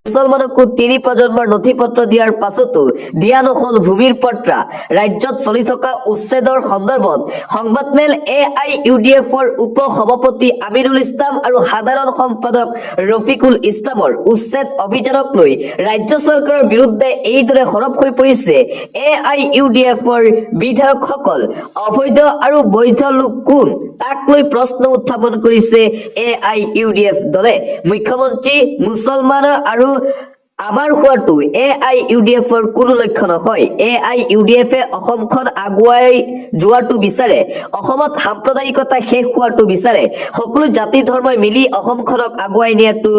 মুছলমানকো 3 প্ৰজন্মৰ নথিপত্ৰ দিয়াৰ পাছতো দিয়া নহল ভূমিৰ পট্টা ৰাজ্যত চলি থকা উচ্ছেদৰ সন্দৰ্ভত সংবাদমেল AIUDFৰ উপ সভাপতি আমিনুল ইছলাম আৰু সাধাৰণ সম্পাদক ৰফিকুল ইছলামৰ উচ্ছেদ অভিযানক লৈ ৰাজ্য চৰকাৰৰ বিৰুদ্ধে এইদৰে সৰব হৈ পৰিছে AIUDFৰ বিধায়কসকল অবৈধ আৰু বৈধ লোক কোন তাক লৈ প্ৰশ্ন উত্থাপন কৰিছে AIUDF দলে মুখ্যমন্ত্ৰী মুছলমান আৰু আমাৰ হোৱাটো AIUDFৰ কোনো লক্ষ্য নহয় AIUDFে অসমখন আগুৱাই যোৱাটো বিচাৰে অসমত সাম্প্ৰদায়িকতা শেষ হোৱাটো বিচাৰে সকলো জাতি ধৰ্মই মিলি অসমখনক আগুৱাই নিয়াটো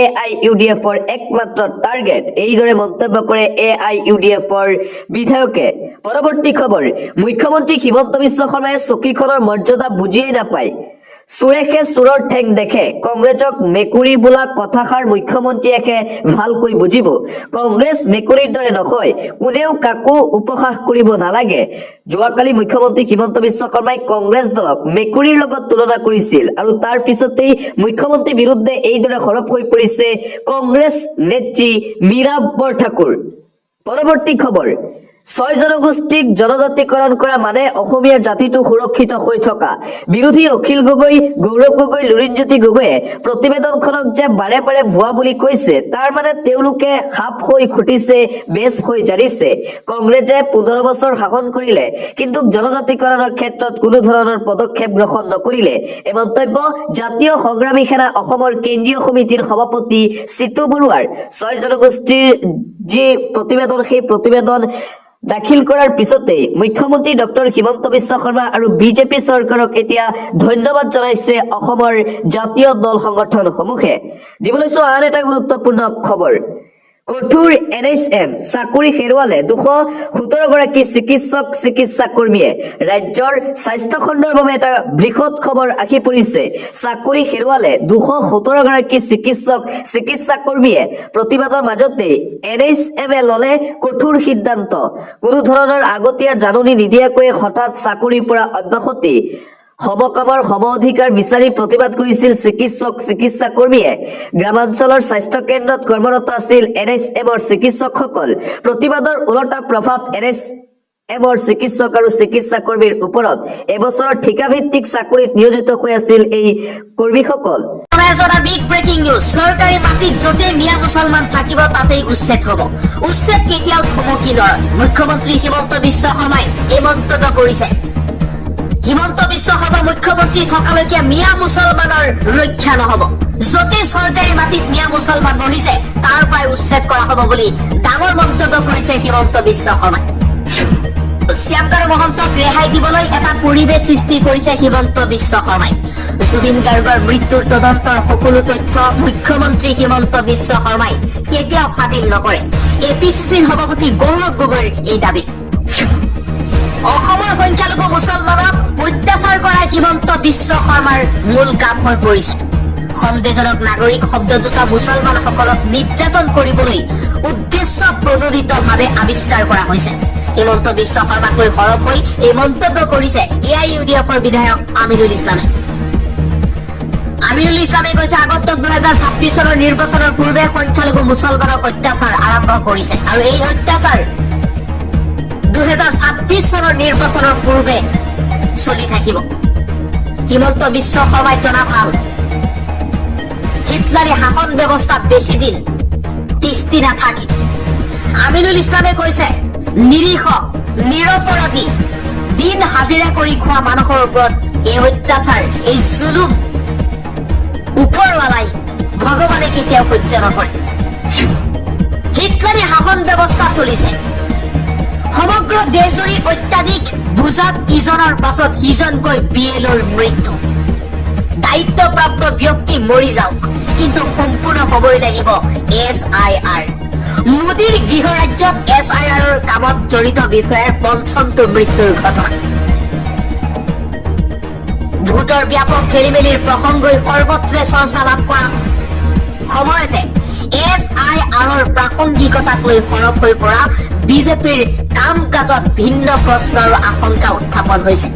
AIUDFৰ একমাত্ৰ টাৰ্গেট এইদৰে মন্তব্য কৰে AIUDFৰ বিধায়কে পৰৱৰ্তী খবৰ মুখ্যমন্ত্ৰী হিমন্ত বিশ্ব শৰ্মাই চকীখনৰ মৰ্যাদা বুজিয়েই নাপায় সুৰেখে সুৰৰ ঠেং দেখে কংগ্ৰেছক মেকুৰী বোলা কথাষাৰ মুখ্যমন্ত্ৰীয়ে ভালকৈ বুজিব কংগ্ৰেছ মেকুৰীৰ দৰে নহয় কোনেও কাকো উপহাস কৰিব নালাগে যোৱাকালি মুখ্যমন্ত্ৰী হিমন্ত বিশ্ব শৰ্মাই কংগ্ৰেছ দলক মেকুৰীৰ লগত তুলনা কৰিছিল আৰু তাৰ পিছতেই মুখ্যমন্ত্ৰীৰ বিৰুদ্ধে এইদৰে সৰব হৈ পৰিছে কংগ্ৰেছ নেত্ৰী মীৰা বৰঠাকুৰ পৰৱৰ্তী খবৰ 6 জনগোষ্ঠীক জনজাতিকৰণ কৰা মানে অসমীয়া জাতিটো সুৰক্ষিত হৈ থকা বিৰোধী অখিল গগৈ গৌৰৱ গগৈ লুৰিণজ্যোতি গগৈয়ে প্ৰতিবেদনখনক যে বাৰে বাৰে ভুৱা বুলি কৈছে তাৰ মানে তেওঁলোকে খাপ হৈ খুটিছে বেছ হৈ জাৰিছে কংগ্ৰেছে 15 বছৰ শাসন কৰিলে কিন্তু জনজাতিকৰণৰ ক্ষেত্ৰত কোনো ধৰণৰ পদক্ষেপ গ্ৰহণ নকৰিলে এই মন্তব্য জাতীয় সংগ্ৰামী সেনা অসমৰ কেন্দ্ৰীয় সমিতিৰ সভাপতি চিতু বৰুৱাৰ 6 জনগোষ্ঠীৰ যি প্ৰতিবেদন সেই প্ৰতিবেদন দাখিল কৰাৰ পিছতে মুখ্যমন্ত্ৰী ডক্টৰ হিমন্ত বিশ্ব শৰ্মা আৰু বিজেপি চৰকাৰক এতিয়া ধন্যবাদ জনাইছে অসমৰ জাতীয় দল সংগঠন সমূহে দিবলৈছো আন এটা গুৰুত্বপূৰ্ণ খবৰ কঠোৰ NHM চাকৰি হেৰুৱালে 217 গৰাকী চিকিৎসা কৰ্মীয়ে ৰাজ্যৰ স্বাস্থ্য খণ্ডৰ বাবে এটা বৃহৎ খবৰ আহি পৰিছে চাকৰি হেৰুৱালে 217 গৰাকী চিকিৎসা কৰ্মীয়ে প্ৰতিবাদৰ মাজতে NHM ললে কঠোৰ সিদ্ধান্ত কোনো ধৰণৰ আগতীয়া জাননী নিদিয়াকৈ হঠাৎ চাকৰিৰ পৰা অব্যাহতি সমকামৰ সম অধিকাৰ বিচাৰি প্ৰতিবাদ কৰিছিল চিকিৎসা কৰ্মীয়ে গ্ৰামাঞ্চলৰ স্বাস্থ্য কেন্দ্ৰত কৰ্মৰত আছিল NHMৰ চিকিৎসকসকল প্ৰতিবাদৰ উলটা প্ৰভাৱ NHMৰ চিকিৎসক আৰু চিকিৎসা কৰ্মীৰ ওপৰত এবছৰৰ ঠিকাভিত্তিক চাকৰিত নিয়োজিত হৈ আছিল এই কৰ্মীসকল বিগ ব্ৰেকিং নিউজ চৰকাৰী মাটিত যতে মিয়া মুছলমান থাকিব তাতেই উচ্ছেদ হ'ব উচ্ছেদ কেতিয়াও থমকি নৰয় মুখ্যমন্ত্ৰী হিমন্ত বিশ্ব শৰ্মাই এই মন্তব্য কৰিছে হিমন্ত বিশ্ব শৰ্মা মুখ্যমন্ত্ৰী থকালৈকে মিয়া মুছলমানৰ ৰক্ষা নহব যতে চৰকাৰী মাটিত মিয়া মুছলমান বহিছে তাৰ পৰাই উচ্ছেদ কৰা হ'ব বুলি ডাঙৰ মন্তব্য কৰিছে হিমন্ত বিশ্ব শৰ্মাই শ্যামকাৰু মহন্তক ৰেহাই দিবলৈ এটা পৰিৱেশ সৃষ্টি কৰিছে হিমন্ত বিশ্ব শৰ্মাই জুবিন গাৰ্গৰ মৃত্যুৰ তদন্তৰ সকলো তথ্য মুখ্যমন্ত্ৰী হিমন্ত বিশ্ব শৰ্মাই কেতিয়াও ফাদিল নকৰে APCCৰ সভাপতি গৌৰৱ গগৈৰ এই দাবী অসমৰ সংখ্যালঘু মুছলমানক অত্যাচাৰ কৰা হিমন্ত বিশ্ব শৰ্মাৰ মূল কাম হৈ পৰিছে সন্দেহজনক নাগৰিক শব্দ দুটা মুছলমানসকলক নিৰ্যাতন কৰিবলৈ উদ্দেশ্য প্ৰণোদিতভাৱে আৱিষ্কাৰ কৰা হৈছে হিমন্ত বিশ্ব শৰ্মাক লৈ সৰব হৈ এই মন্তব্য কৰিছে AIUDFৰ বিধায়ক আমিনুল ইছলামে কৈছে আগন্তুক 2026 চনৰ নিৰ্বাচনৰ পূৰ্বে সংখ্যালঘু মুছলমানক অত্যাচাৰ আৰম্ভ কৰিছে আৰু এই অত্যাচাৰ 2026 চনৰ নিৰ্বাচনৰ পূৰ্বে চলি থাকিব হিমন্ত বিশ্ব শৰ্মাই জনা ভাল হিটলাৰী শাসন ব্যৱস্থা বেছি দিন তিষ্টি নাথাকে আমিনুল ইছলামে কৈছে নিৰীহ নিৰপৰাধী দিন হাজিৰা কৰি খোৱা মানুহৰ ওপৰত এই অত্যাচাৰ এই জুলুম ওপৰৱালাই ভগৱানে কেতিয়াও সহ্য নকৰে হিটলাৰী শাসন ব্যৱস্থা চলিছে সমগ্ৰ দেশজুৰি অত্যাধিক বুজাত ইজনৰ পাছত সিজনকৈ BLOৰ মৃত্যু দায়িত্বপ্ৰাপ্ত ব্যক্তি মৰি যাওক কিন্তু সম্পূৰ্ণ হ'বই লাগিব SIR মোদীৰ গৃহ ৰাজ্যত SIRৰ কামত জড়িত বিষয়াৰ পঞ্চমটো মৃত্যুৰ ঘটনা ভোটৰ ব্যাপক খেলিমেলিৰ প্ৰসংগই সৰ্বত্ৰে চৰ্চা লাভ কৰা সময়তে SIRৰ প্ৰাসংগিকতাক লৈ সৰব হৈ পৰা বিজেপিৰ কাম কাজত ভিন্ন প্ৰশ্ন আৰু আশংকা উত্থাপন হৈছে